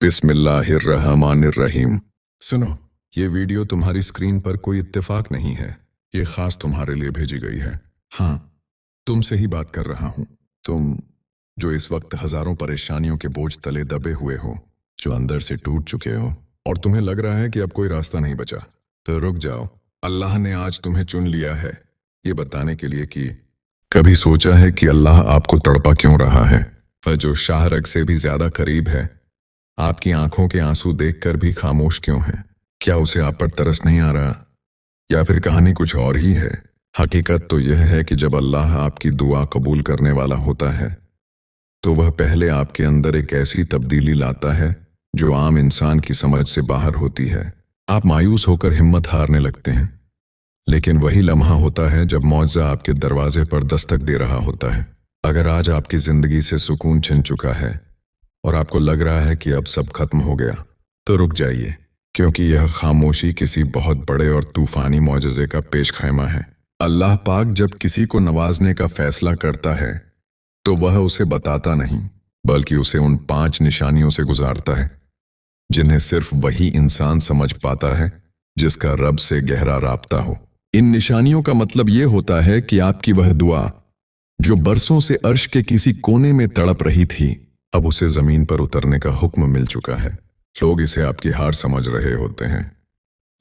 बिस्मिल्लाहिर्रहमानिर्रहीम। सुनो, ये वीडियो तुम्हारी स्क्रीन पर कोई इत्तेफाक नहीं है। ये खास तुम्हारे लिए भेजी गई है। हाँ, तुमसे ही बात कर रहा हूँ। तुम जो इस वक्त हजारों परेशानियों के बोझ तले दबे हुए हो, जो अंदर से टूट चुके हो और तुम्हें लग रहा है कि अब कोई रास्ता नहीं बचा, तो रुक जाओ। अल्लाह ने आज तुम्हें चुन लिया है ये बताने के लिए कि कभी सोचा है कि अल्लाह आपको तड़पा क्यों रहा है। वह जो शाहरग से भी ज्यादा करीब है, आपकी आंखों के आंसू देखकर भी खामोश क्यों है? क्या उसे आप पर तरस नहीं आ रहा? या फिर कहानी कुछ और ही है? हकीकत तो यह है कि जब अल्लाह आपकी दुआ कबूल करने वाला होता है, तो वह पहले आपके अंदर एक ऐसी तब्दीली लाता है जो आम इंसान की समझ से बाहर होती है। आप मायूस होकर हिम्मत हारने लगते हैं, लेकिन वही लम्हा होता है जब मौजज़ा आपके दरवाजे पर दस्तक दे रहा होता है। अगर आज आपकी जिंदगी से सुकून छिन चुका है और आपको लग रहा है कि अब सब खत्म हो गया, तो रुक जाइए, क्योंकि यह खामोशी किसी बहुत बड़े और तूफानी मौजज़े का पेश खैमा है। अल्लाह पाक जब किसी को नवाजने का फैसला करता है, तो वह उसे बताता नहीं, बल्कि उसे उन 5 निशानियों से गुजारता है जिन्हें सिर्फ वही इंसान समझ पाता है जिसका रब से गहरा राब्ता हो। इन निशानियों का मतलब यह होता है कि आपकी वह दुआ जो बरसों से अर्श के किसी कोने में तड़प रही थी, अब उसे जमीन पर उतरने का हुक्म मिल चुका है। लोग इसे आपकी हार समझ रहे होते हैं,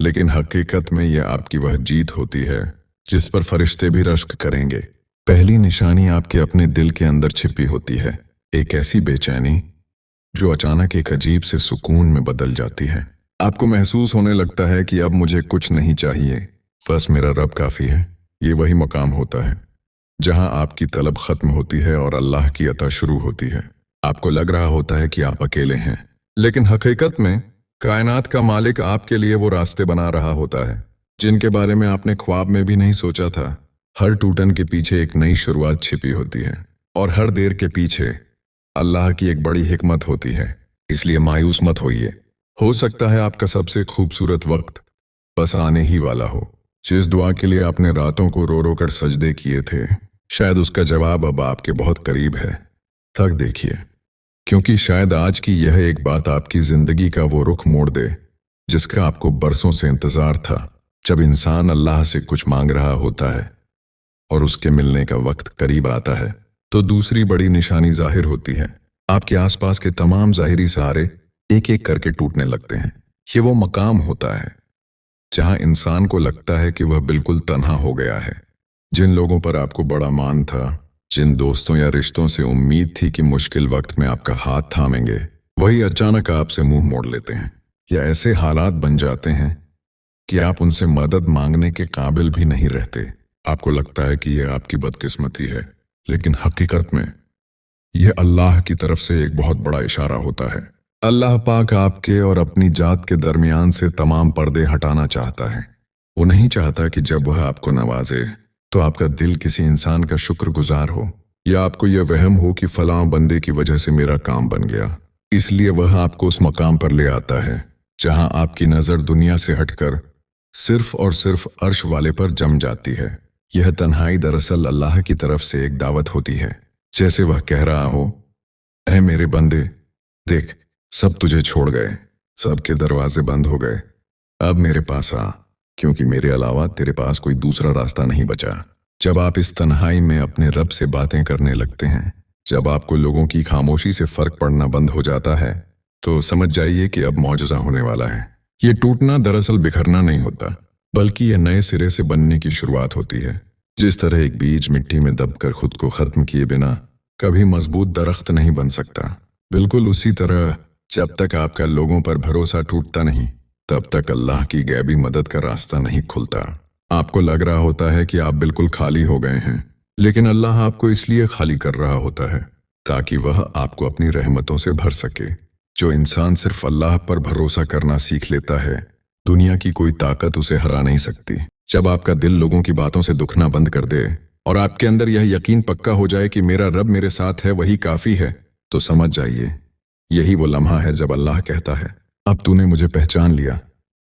लेकिन हकीकत में यह आपकी वह जीत होती है जिस पर फरिश्ते भी रश्क करेंगे। पहली निशानी आपके अपने दिल के अंदर छिपी होती है, एक ऐसी बेचैनी जो अचानक एक अजीब से सुकून में बदल जाती है। आपको महसूस होने लगता है कि अब मुझे कुछ नहीं चाहिए, बस मेरा रब काफी है। ये वही मकाम होता है जहां आपकी तलब खत्म होती है और अल्लाह की अता शुरू होती है। आपको लग रहा होता है कि आप अकेले हैं, लेकिन हकीकत में कायनात का मालिक आपके लिए वो रास्ते बना रहा होता है जिनके बारे में आपने ख्वाब में भी नहीं सोचा था। हर टूटन के पीछे एक नई शुरुआत छिपी होती है, और हर देर के पीछे अल्लाह की एक बड़ी हिकमत होती है। इसलिए मायूस मत होइए। हो सकता है आपका सबसे खूबसूरत वक्त बस आने ही वाला हो। जिस दुआ के लिए आपने रातों को रो रो कर सजदे किए थे, शायद उसका जवाब अब आपके बहुत करीब है। तक देखिए, क्योंकि शायद आज की यह एक बात आपकी जिंदगी का वो रुख मोड़ दे जिसका आपको बरसों से इंतजार था। जब इंसान अल्लाह से कुछ मांग रहा होता है और उसके मिलने का वक्त करीब आता है, तो दूसरी बड़ी निशानी जाहिर होती है। आपके आसपास के तमाम जाहिरी सहारे एक एक करके टूटने लगते हैं। ये वो मकाम होता है जहां इंसान को लगता है कि वह बिल्कुल तन्हा हो गया है। जिन लोगों पर आपको बड़ा मान था, जिन दोस्तों या रिश्तों से उम्मीद थी कि मुश्किल वक्त में आपका हाथ थामेंगे, वही अचानक आपसे मुंह मोड़ लेते हैं, या ऐसे हालात बन जाते हैं कि आप उनसे मदद मांगने के काबिल भी नहीं रहते। आपको लगता है कि यह आपकी बदकिस्मती है, लेकिन हकीकत में यह अल्लाह की तरफ से एक बहुत बड़ा इशारा होता है। अल्लाह पाक आपके और अपनी जात के दरमियान से तमाम पर्दे हटाना चाहता है। वो नहीं चाहता कि जब वह आपको नवाजे तो आपका दिल किसी इंसान का शुक्रगुजार हो, या आपको यह वहम हो कि फलां बंदे की वजह से मेरा काम बन गया। इसलिए वह आपको उस मकाम पर ले आता है जहां आपकी नजर दुनिया से हटकर सिर्फ और सिर्फ अर्श वाले पर जम जाती है। यह तन्हाई दरअसल अल्लाह की तरफ से एक दावत होती है, जैसे वह कह रहा हो, ऐ मेरे बंदे, देख, सब तुझे छोड़ गए, सबके दरवाजे बंद हो गए, अब मेरे पास आ, क्योंकि मेरे अलावा तेरे पास कोई दूसरा रास्ता नहीं बचा। जब आप इस तन्हाई में अपने रब से बातें करने लगते हैं, जब आपको लोगों की खामोशी से फर्क पड़ना बंद हो जाता है, तो समझ जाइए कि अब मौजज़ा होने वाला है। ये टूटना दरअसल बिखरना नहीं होता, बल्कि यह नए सिरे से बनने की शुरुआत होती है। जिस तरह एक बीज मिट्टी में दबकर खुद को खत्म किए बिना कभी मजबूत दरख्त नहीं बन सकता, बिल्कुल उसी तरह जब तक आपका लोगों पर भरोसा टूटता नहीं, तब तक अल्लाह की गैबी मदद का रास्ता नहीं खुलता। आपको लग रहा होता है कि आप बिल्कुल खाली हो गए हैं, लेकिन अल्लाह आपको इसलिए खाली कर रहा होता है ताकि वह आपको अपनी रहमतों से भर सके। जो इंसान सिर्फ अल्लाह पर भरोसा करना सीख लेता है, दुनिया की कोई ताकत उसे हरा नहीं सकती। जब आपका दिल लोगों की बातों से दुखना बंद कर दे और आपके अंदर यह यकीन पक्का हो जाए कि मेरा रब मेरे साथ है, वही काफी है, तो समझ जाइए यही वो लम्हा है जब अल्लाह कहता है, अब तूने मुझे पहचान लिया,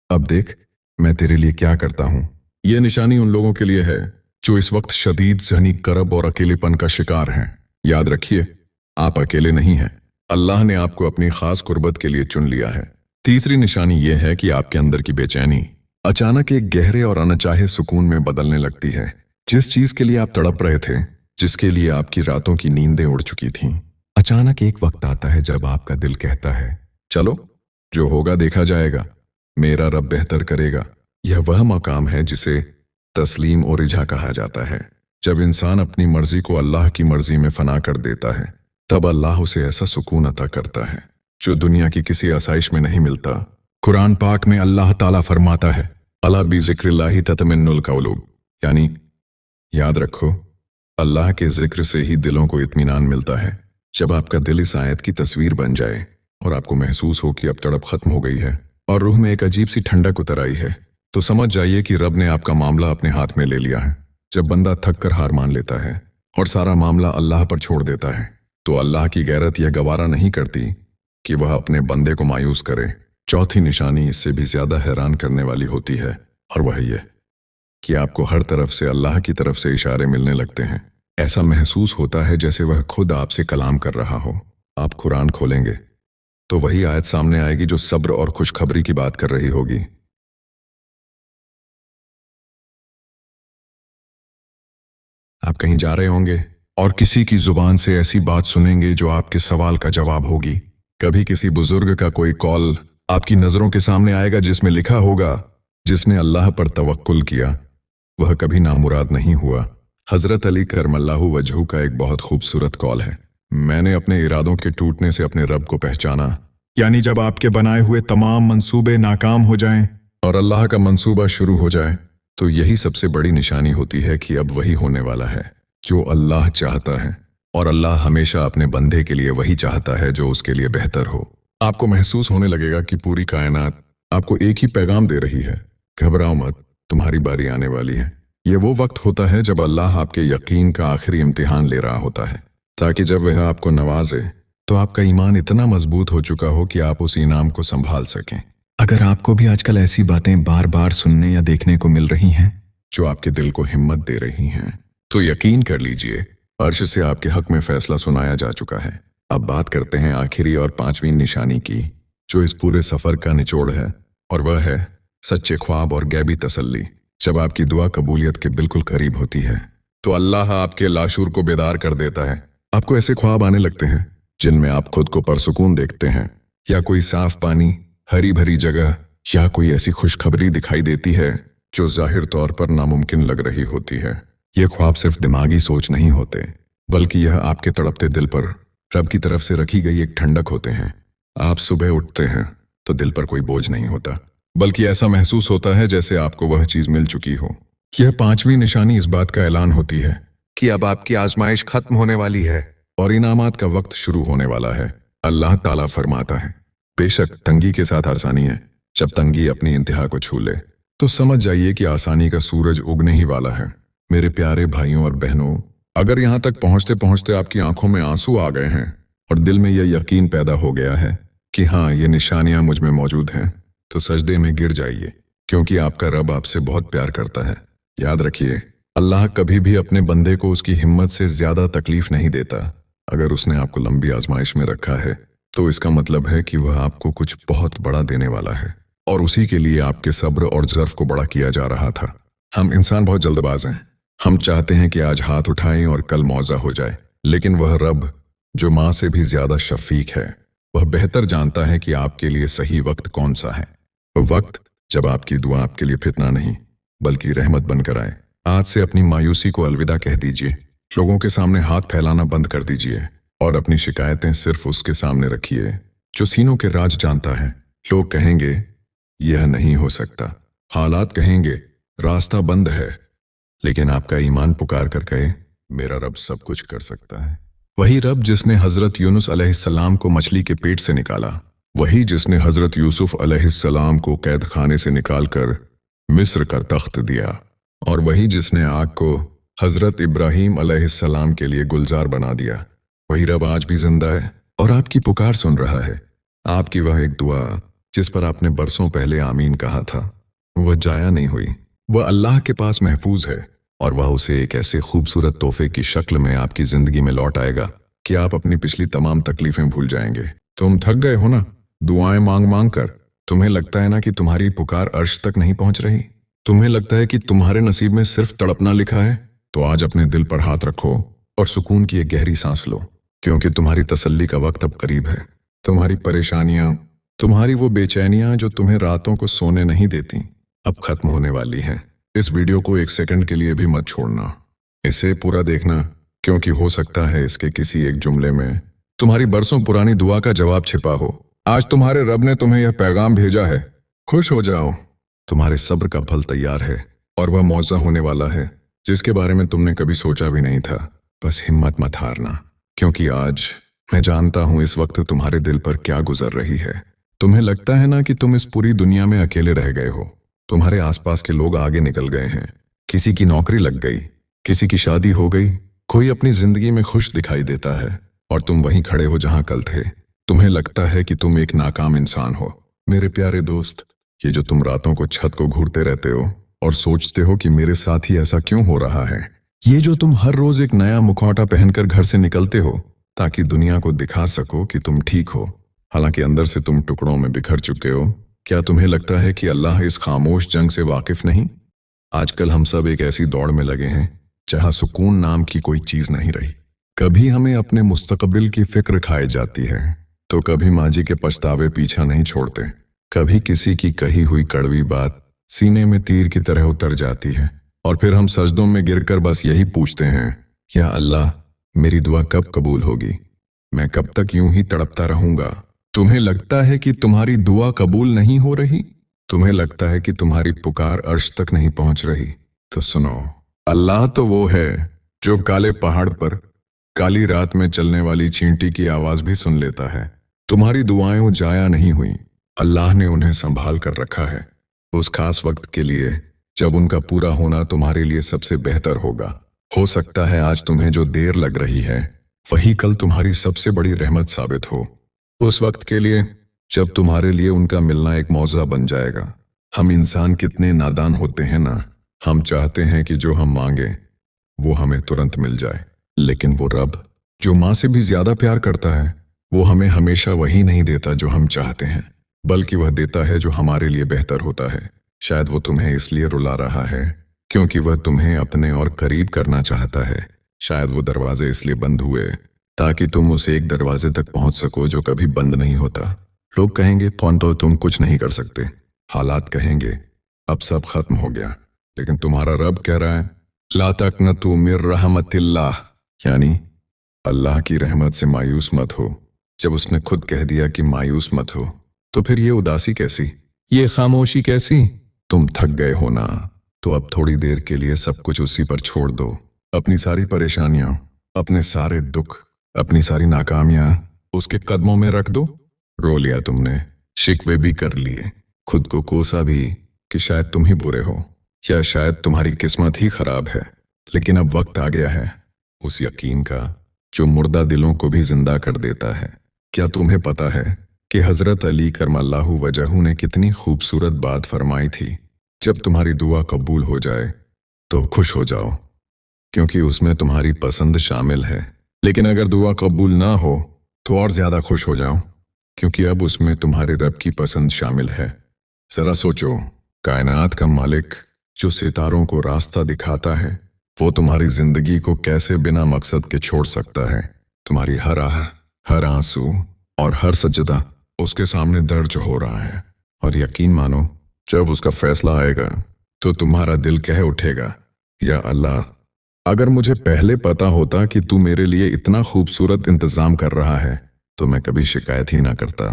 अब देख मैं तेरे लिए क्या करता हूं। यह निशानी उन लोगों के लिए है जो इस वक्त शदीद ज़हनी करब और अकेलेपन का शिकार हैं। याद रखिए, आप अकेले नहीं हैं। अल्लाह ने आपको अपनी खास कुर्बत के लिए चुन लिया है। तीसरी निशानी यह है कि आपके अंदर की बेचैनी अचानक एक गहरे और अनचाहे सुकून में बदलने लगती है। जिस चीज के लिए आप तड़प रहे थे, जिसके लिए आपकी रातों की नींदें उड़ चुकी थीं, अचानक एक वक्त आता है जब आपका दिल कहता है, चलो जो होगा देखा जाएगा, मेरा रब बेहतर करेगा। यह वह मकाम है जिसे तस्लीम और रिझा कहा जाता है। जब इंसान अपनी मर्जी को अल्लाह की मर्जी में फना कर देता है, तब अल्लाह उसे ऐसा सुकून अता करता है जो दुनिया की किसी आसाइश में नहीं मिलता। कुरान पाक में अल्लाह ताला फरमाता है, अला बिज़िक्रिल्लाहि ततमन्नुल क़ुलूब, यानी याद रखो, अल्लाह के जिक्र से ही दिलों को इत्मीनान मिलता है। जब आपका दिल इस आयत की तस्वीर बन जाए और आपको महसूस हो कि अब तड़प खत्म हो गई है और रूह में एक अजीब सी ठंडक उतर आई है, तो समझ जाइए कि रब ने आपका मामला अपने हाथ में ले लिया है। जब बंदा थक कर हार मान लेता है और सारा मामला अल्लाह पर छोड़ देता है, तो अल्लाह की गैरत यह गवारा नहीं करती कि वह अपने बंदे को मायूस करे। चौथी निशानी इससे भी ज्यादा हैरान करने वाली होती है, और वह यह कि आपको हर तरफ से अल्लाह की तरफ से इशारे मिलने लगते हैं। ऐसा महसूस होता है जैसे वह खुद आपसे कलाम कर रहा हो। आप कुरान खोलेंगे तो वही आयत सामने आएगी जो सब्र और खुशखबरी की बात कर रही होगी। आप कहीं जा रहे होंगे और किसी की जुबान से ऐसी बात सुनेंगे जो आपके सवाल का जवाब होगी। कभी किसी बुजुर्ग का कोई कॉल आपकी नजरों के सामने आएगा जिसमें लिखा होगा, जिसने अल्लाह पर तवक्कुल किया वह कभी नामुराद नहीं हुआ। हजरत अली करमल्लाहु वजहू का एक बहुत खूबसूरत कॉल है, मैंने अपने इरादों के टूटने से अपने रब को पहचाना। यानी जब आपके बनाए हुए तमाम मंसूबे नाकाम हो जाएं और अल्लाह का मंसूबा शुरू हो जाए, तो यही सबसे बड़ी निशानी होती है कि अब वही होने वाला है जो अल्लाह चाहता है, और अल्लाह हमेशा अपने बंदे के लिए वही चाहता है जो उसके लिए बेहतर हो। आपको महसूस होने लगेगा कि पूरी कायनात आपको एक ही पैगाम दे रही है, घबराओ मत, तुम्हारी बारी आने वाली है। ये वो वक्त होता है जब अल्लाह आपके यकीन का आखिरी इम्तिहान ले रहा होता है, ताकि जब वह आपको नवाजे तो आपका ईमान इतना मजबूत हो चुका हो कि आप उस इनाम को संभाल सकें। अगर आपको भी आजकल ऐसी बातें बार बार सुनने या देखने को मिल रही हैं जो आपके दिल को हिम्मत दे रही हैं, तो यकीन कर लीजिए अर्श से आपके हक में फैसला सुनाया जा चुका है। अब बात करते हैं आखिरी और पांचवी निशानी की, जो इस पूरे सफर का निचोड़ है, और वह है सच्चे ख्वाब और गैबी तसल्ली। जब आपकी दुआ कबूलियत के बिल्कुल करीब होती है, तो अल्लाह आपके लाशूर को बेदार कर देता है। आपको ऐसे ख्वाब आने लगते हैं जिनमें आप खुद को परसुकून देखते हैं, या कोई साफ पानी, हरी भरी जगह, या कोई ऐसी खुशखबरी दिखाई देती है जो जाहिर तौर पर नामुमकिन लग रही होती है। ये ख्वाब सिर्फ दिमागी सोच नहीं होते, बल्कि यह आपके तड़पते दिल पर रब की तरफ से रखी गई एक ठंडक होते हैं। आप सुबह उठते हैं तो दिल पर कोई बोझ नहीं होता, बल्कि ऐसा महसूस होता है जैसे आपको वह चीज मिल चुकी हो। यह पांचवी निशानी इस बात का ऐलान होती है कि अब आपकी आजमाइश खत्म होने वाली है और इनामात का वक्त शुरू होने वाला है। अल्लाह ताला फरमाता है, बेशक तंगी के साथ आसानी है। जब तंगी अपनी इंतहा को छू ले, तो समझ जाइए कि आसानी का सूरज उगने ही वाला है। मेरे प्यारे भाइयों और बहनों, अगर यहाँ तक पहुँचते पहुँचते आपकी आंखों में आंसू आ गए हैं और दिल में यह यकीन पैदा हो गया है कि हाँ, ये निशानियां मुझ में मौजूद हैं, तो सजदे में गिर जाइए, क्योंकि आपका रब आपसे बहुत प्यार करता है। याद रखिए, अल्लाह कभी भी अपने बंदे को उसकी हिम्मत से ज्यादा तकलीफ नहीं देता। अगर उसने आपको लंबी आजमाइश में रखा है, तो इसका मतलब है कि वह आपको कुछ बहुत बड़ा देने वाला है, और उसी के लिए आपके सब्र और ज़र्फ को बड़ा किया जा रहा था। हम इंसान बहुत जल्दबाज हैं। हम चाहते हैं कि आज हाथ उठाएं और कल मौजा हो जाए, लेकिन वह रब जो माँ से भी ज्यादा शफीक है, वह बेहतर जानता है कि आपके लिए सही वक्त कौन सा है। वह वक्त जब आपकी दुआ आपके लिए फितना नहीं बल्कि रहमत बनकर आए। आज से अपनी मायूसी को अलविदा कह दीजिए, लोगों के सामने हाथ फैलाना बंद कर दीजिए और अपनी शिकायतें सिर्फ उसके सामने रखिए जो सीनों के राज जानता है। लोग कहेंगे यह नहीं हो सकता, हालात कहेंगे रास्ता बंद है, लेकिन आपका ईमान पुकार कर कहे मेरा रब सब कुछ कर सकता है। वही रब जिसने हजरत यूनुस अलैहिस्सलाम को मछली के पेट से निकाला, वही जिसने हजरत यूसुफ अलैहिस्सलाम को कैद खाने से निकालकर मिस्र का तख्त दिया, और वही जिसने आग को हजरत इब्राहीम अलैहिस्सलाम के लिए गुलजार बना दिया, वही रब आज भी जिंदा है और आपकी पुकार सुन रहा है। आपकी वह एक दुआ जिस पर आपने बरसों पहले आमीन कहा था, वह जाया नहीं हुई। वह अल्लाह के पास महफूज है और वह उसे एक ऐसे खूबसूरत तोहफे की शक्ल में आपकी जिंदगी में लौट आएगा कि आप अपनी पिछली तमाम तकलीफें भूल जाएंगे। तुम थक गए हो ना दुआएं मांग मांग कर। तुम्हें लगता है ना कि तुम्हारी पुकार अर्श तक नहीं पहुंच रही। तुम्हें लगता है कि तुम्हारे नसीब में सिर्फ तड़पना लिखा है। तो आज अपने दिल पर हाथ रखो और सुकून की एक गहरी सांस लो, क्योंकि तुम्हारी तसल्ली का वक्त अब करीब है। तुम्हारी परेशानियां, तुम्हारी वो बेचैनियां जो तुम्हें रातों को सोने नहीं देती, अब खत्म होने वाली हैं। इस वीडियो को एक सेकंड के लिए भी मत छोड़ना, इसे पूरा देखना, क्योंकि हो सकता है इसके किसी एक जुमले में तुम्हारी बरसों पुरानी दुआ का जवाब छिपा हो। आज तुम्हारे रब ने तुम्हें यह पैगाम भेजा है, खुश हो जाओ, तुम्हारे सब्र का फल तैयार है और वह मौजा होने वाला है जिसके बारे में तुमने कभी सोचा भी नहीं था। बस हिम्मत मत हारना, क्योंकि आज मैं जानता हूं इस वक्त तुम्हारे दिल पर क्या गुजर रही है। तुम्हें लगता है ना कि तुम इस पूरी दुनिया में अकेले रह गए हो। तुम्हारे आसपास के लोग आगे निकल गए हैं, किसी की नौकरी लग गई, किसी की शादी हो गई, कोई अपनी जिंदगी में खुश दिखाई देता है और तुम वहीं खड़े हो जहां कल थे। तुम्हें लगता है कि तुम एक नाकाम इंसान हो। मेरे प्यारे दोस्त, ये जो तुम रातों को छत को घूरते रहते हो और सोचते हो कि मेरे साथ ही ऐसा क्यों हो रहा है, ये जो तुम हर रोज एक नया मुखौटा पहनकर घर से निकलते हो ताकि दुनिया को दिखा सको कि तुम ठीक हो, हालांकि अंदर से तुम टुकड़ों में बिखर चुके हो, क्या तुम्हें लगता है कि अल्लाह इस खामोश जंग से वाकिफ नहीं? आजकल हम सब एक ऐसी दौड़ में लगे हैं जहां सुकून नाम की कोई चीज नहीं रही। कभी हमें अपने मुस्तकबिल की फिक्र खाई जाती है, तो कभी माजी के पछतावे पीछा नहीं छोड़ते। कभी किसी की कही हुई कड़वी बात सीने में तीर की तरह उतर जाती है और फिर हम सजदों में गिरकर बस यही पूछते हैं, या अल्लाह, मेरी दुआ कब कबूल होगी? मैं कब तक यूं ही तड़पता रहूंगा? तुम्हें लगता है कि तुम्हारी दुआ कबूल नहीं हो रही? तुम्हें लगता है कि तुम्हारी पुकार अर्श तक नहीं पहुंच रही? तो सुनो, अल्लाह तो वो है जो काले पहाड़ पर काली रात में चलने वाली चींटी की आवाज भी सुन लेता है। तुम्हारी दुआएं जाया नहीं हुई, अल्लाह ने उन्हें संभाल कर रखा है उस खास वक्त के लिए जब उनका पूरा होना तुम्हारे लिए सबसे बेहतर होगा। हो सकता है आज तुम्हें जो देर लग रही है वही कल तुम्हारी सबसे बड़ी रहमत साबित हो। उस वक्त के लिए जब तुम्हारे लिए उनका मिलना एक मौजा बन जाएगा। हम इंसान कितने नादान होते हैं ना, हम चाहते हैं कि जो हम मांगे वो हमें तुरंत मिल जाए, लेकिन वो रब जो माँ से भी ज्यादा प्यार करता है वो हमें हमेशा वही नहीं देता जो हम चाहते हैं, बल्कि वह देता है जो हमारे लिए बेहतर होता है। शायद वो तुम्हें इसलिए रुला रहा है क्योंकि वह तुम्हें अपने और करीब करना चाहता है। शायद वो दरवाजे इसलिए बंद हुए ताकि तुम उस एक दरवाजे तक पहुंच सको जो कभी बंद नहीं होता। लोग कहेंगे फोन तो तुम कुछ नहीं कर सकते, हालात कहेंगे अब सब खत्म हो गया, लेकिन तुम्हारा रब कह रहा है, ला तक़नतू मिर रहमतिल्लाह, यानी अल्लाह की रहमत से मायूस मत हो। जब उसने खुद कह दिया कि मायूस मत हो, तो फिर ये उदासी कैसी, ये खामोशी कैसी? तुम थक गए हो ना, तो अब थोड़ी देर के लिए सब कुछ उसी पर छोड़ दो। अपनी सारी परेशानियां, अपने सारे दुख, अपनी सारी नाकामियां उसके कदमों में रख दो। रो लिया तुमने, शिकवे भी कर लिए, खुद को कोसा भी कि शायद तुम ही बुरे हो या शायद तुम्हारी किस्मत ही खराब है, लेकिन अब वक्त आ गया है उस यकीन का जो मुर्दा दिलों को भी जिंदा कर देता है। क्या तुम्हें पता है कि हजरत अली करमल्लाहु वजहू ने कितनी खूबसूरत बात फरमाई थी, जब तुम्हारी दुआ कबूल हो जाए तो खुश हो जाओ, क्योंकि उसमें तुम्हारी पसंद शामिल है। लेकिन अगर दुआ कबूल ना हो तो और ज्यादा खुश हो जाओ, क्योंकि अब उसमें तुम्हारे रब की पसंद शामिल है। जरा सोचो, कायनात का मालिक जो सितारों को रास्ता दिखाता है, वो तुम्हारी जिंदगी को कैसे बिना मकसद के छोड़ सकता है? तुम्हारी हर आह, हर आंसू और हर सजदा उसके सामने दर्ज हो रहा है, और यकीन मानो जब उसका फैसला आएगा तो तुम्हारा दिल कह उठेगा, या अल्लाह, अगर मुझे पहले पता होता कि तू मेरे लिए इतना खूबसूरत इंतजाम कर रहा है तो मैं कभी शिकायत ही ना करता।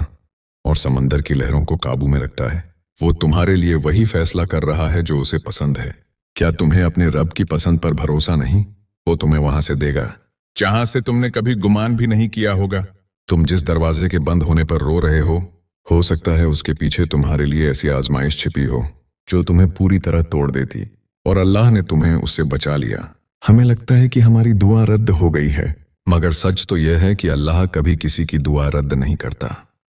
और समंदर की लहरों को काबू में रखता है, वो तुम्हारे लिए वही फैसला कर रहा है जो उसे पसंद है। क्या तुम्हें अपने रब की पसंद पर भरोसा नहीं? वो तुम्हें वहां से देगा जहां से तुमने कभी गुमान भी नहीं किया होगा। तुम जिस दरवाजे के बंद होने पर रो रहे हो सकता है उसके पीछे तुम्हारे लिए ऐसी आजमाइश छिपी हो जो तुम्हें पूरी तरह तोड़ देती, और अल्लाह ने तुम्हें उससे बचा लिया। हमें लगता है कि हमारी दुआ रद्द हो गई है, मगर सच तो यह है कि अल्लाह कभी किसी की दुआ रद्द नहीं करता।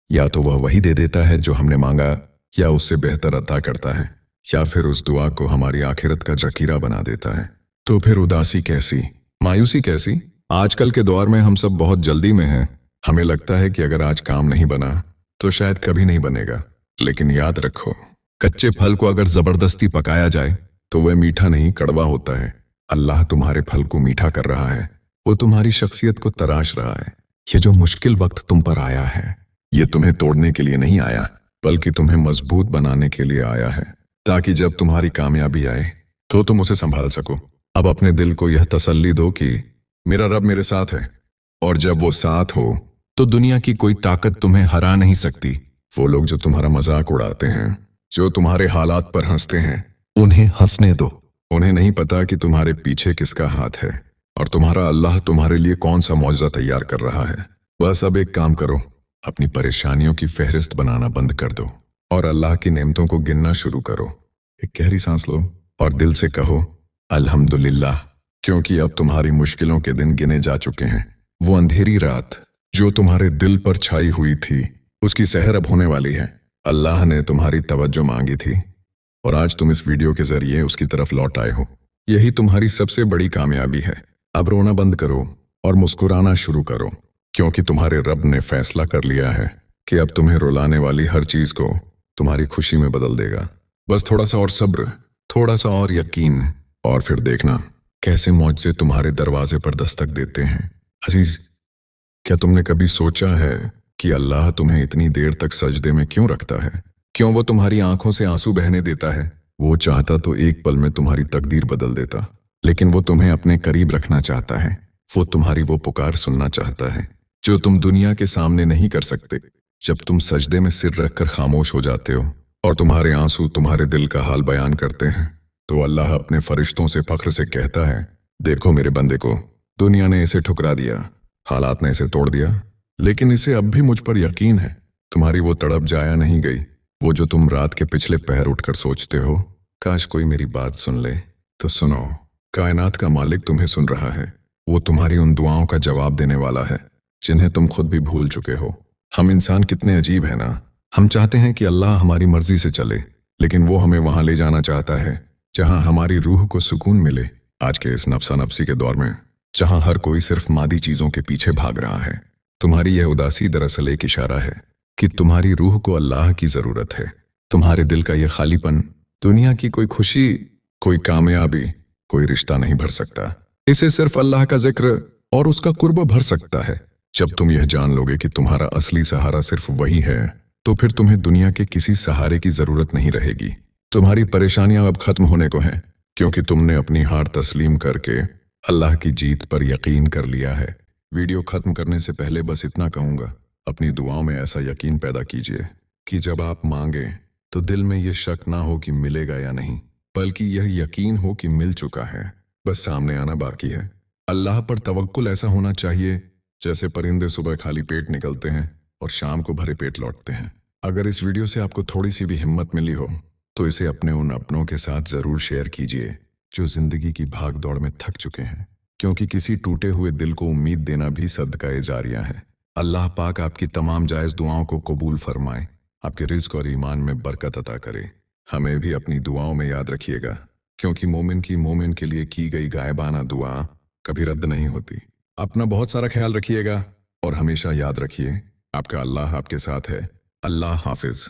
या तो वह वही दे देता है जो हमने मांगा, या उससे बेहतर अता करता है, या फिर उस दुआ को हमारी आखिरत का जखीरा बना देता है। तो फिर उदासी कैसी, मायूसी कैसी? आजकल के दौर में हम सब बहुत जल्दी में हैं। हमें लगता है कि अगर आज काम नहीं बना तो शायद कभी नहीं बनेगा, लेकिन याद रखो, कच्चे फल को अगर जबरदस्ती पकाया जाए तो वह मीठा नहीं कड़वा होता है। अल्लाह तुम्हारे फल को मीठा कर रहा है, वो तुम्हारी शख्सियत को तराश रहा है। ये जो मुश्किल वक्त तुम पर आया है, ये तुम्हें तोड़ने के लिए नहीं आया, बल्कि तुम्हें मजबूत बनाने के लिए आया है, ताकि जब तुम्हारी कामयाबी आए तो तुम उसे संभाल सको। अब अपने दिल को यह तसल्ली दो कि मेरा रब मेरे साथ है, और जब वो साथ हो तो दुनिया की कोई ताकत तुम्हें हरा नहीं सकती। वो लोग जो तुम्हारा मजाक उड़ाते हैं, जो तुम्हारे हालात पर हंसते हैं, उन्हें हंसने दो। उन्हें नहीं पता कि तुम्हारे पीछे किसका हाथ है और तुम्हारा अल्लाह तुम्हारे लिए कौन सा मौजज़ा तैयार कर रहा है। बस अब एक काम करो, अपनी परेशानियों की फहरिस्त बनाना बंद कर दो और अल्लाह की नेमतों को गिनना शुरू करो। एक गहरी सांस लो और दिल से कहो अल्हम्दुलिल्लाह, क्योंकि अब तुम्हारी मुश्किलों के दिन गिने जा चुके हैं। वो अंधेरी रात जो तुम्हारे दिल पर छाई हुई थी, उसकी सहर अब होने वाली है। अल्लाह ने तुम्हारी तवज्जो मांगी थी और आज तुम इस वीडियो के जरिए उसकी तरफ लौट आए हो। यही तुम्हारी सबसे बड़ी कामयाबी है। अब रोना बंद करो और मुस्कुराना शुरू करो, क्योंकि तुम्हारे रब ने फैसला कर लिया है कि अब तुम्हें रुलाने वाली हर चीज को तुम्हारी खुशी में बदल देगा। बस थोड़ा सा और सब्र, थोड़ा सा और यकीन, और फिर देखना कैसे मौजज़े तुम्हारे दरवाजे पर दस्तक देते हैं। अजीज, क्या तुमने कभी सोचा है कि अल्लाह तुम्हें इतनी देर तक सजदे में क्यों रखता है? क्यों वो तुम्हारी आंखों से आंसू बहने देता है? वो चाहता तो एक पल में तुम्हारी तकदीर बदल देता, लेकिन वो तुम्हें अपने करीब रखना चाहता है। वो तुम्हारी वो पुकार सुनना चाहता है जो तुम दुनिया के सामने नहीं कर सकते। जब तुम सजदे में सिर रखकर खामोश हो जाते हो और तुम्हारे आंसू तुम्हारे दिल का हाल बयान करते हैं, तो अल्लाह अपने फरिश्तों से फख्र से कहता है, देखो मेरे बंदे को, दुनिया ने इसे ठुकरा दिया, हालात ने इसे तोड़ दिया, लेकिन इसे अब भी मुझ पर यकीन है। तुम्हारी वो तड़प जाया नहीं गई, वो जो तुम रात के पिछले पहर उठकर सोचते हो, काश कोई मेरी बात सुन ले। तो सुनो, कायनात का मालिक तुम्हें सुन रहा है। वो तुम्हारी उन दुआओं का जवाब देने वाला है जिन्हें तुम खुद भी भूल चुके हो। हम इंसान कितने अजीब हैं ना। हम चाहते हैं कि अल्लाह हमारी मर्जी से चले, लेकिन वो हमें वहां ले जाना चाहता है जहां हमारी रूह को सुकून मिले। आज के इस नफसा नफसी के दौर में, जहां हर कोई सिर्फ मादी चीजों के पीछे भाग रहा है, तुम्हारी यह उदासी दरअसल एक इशारा है कि तुम्हारी रूह को अल्लाह की जरूरत है। तुम्हारे दिल का यह खालीपन दुनिया की कोई खुशी, कोई कामयाबी, कोई रिश्ता नहीं भर सकता। इसे सिर्फ अल्लाह का जिक्र और उसका कुर्ब भर सकता है। जब तुम यह जान लोगे कि तुम्हारा असली सहारा सिर्फ वही है, तो फिर तुम्हें दुनिया के किसी सहारे की जरूरत नहीं रहेगी। तुम्हारी परेशानियां अब खत्म होने को हैं, क्योंकि तुमने अपनी हार तस्लीम करके अल्लाह की जीत पर यकीन कर लिया है। वीडियो खत्म करने से पहले बस इतना कहूंगा, अपनी दुआओं में ऐसा यकीन पैदा कीजिए कि जब आप मांगे तो दिल में यह शक ना हो कि मिलेगा या नहीं, बल्कि यह यकीन हो कि मिल चुका है, बस सामने आना बाकी है। अल्लाह पर तवक्कुल ऐसा होना चाहिए जैसे परिंदे सुबह खाली पेट निकलते हैं और शाम को भरे पेट लौटते हैं। अगर इस वीडियो से आपको थोड़ी सी भी हिम्मत मिली हो तो इसे अपने उन अपनों के साथ जरूर शेयर कीजिए जो जिंदगी की भाग दौड़ में थक चुके हैं, क्योंकि किसी टूटे हुए दिल को उम्मीद देना भी सदका जारिया है। अल्लाह पाक आपकी तमाम जायज दुआओं को कबूल फरमाए, आपके रिज्क और ईमान में बरकत अता करे। हमें भी अपनी दुआओं में याद रखिएगा, क्योंकि मोमिन के लिए की गई गायबाना दुआ कभी रद्द नहीं होती। अपना बहुत सारा ख्याल रखिएगा और हमेशा याद रखिए, आपका अल्लाह आपके साथ है। अल्लाह हाफिज।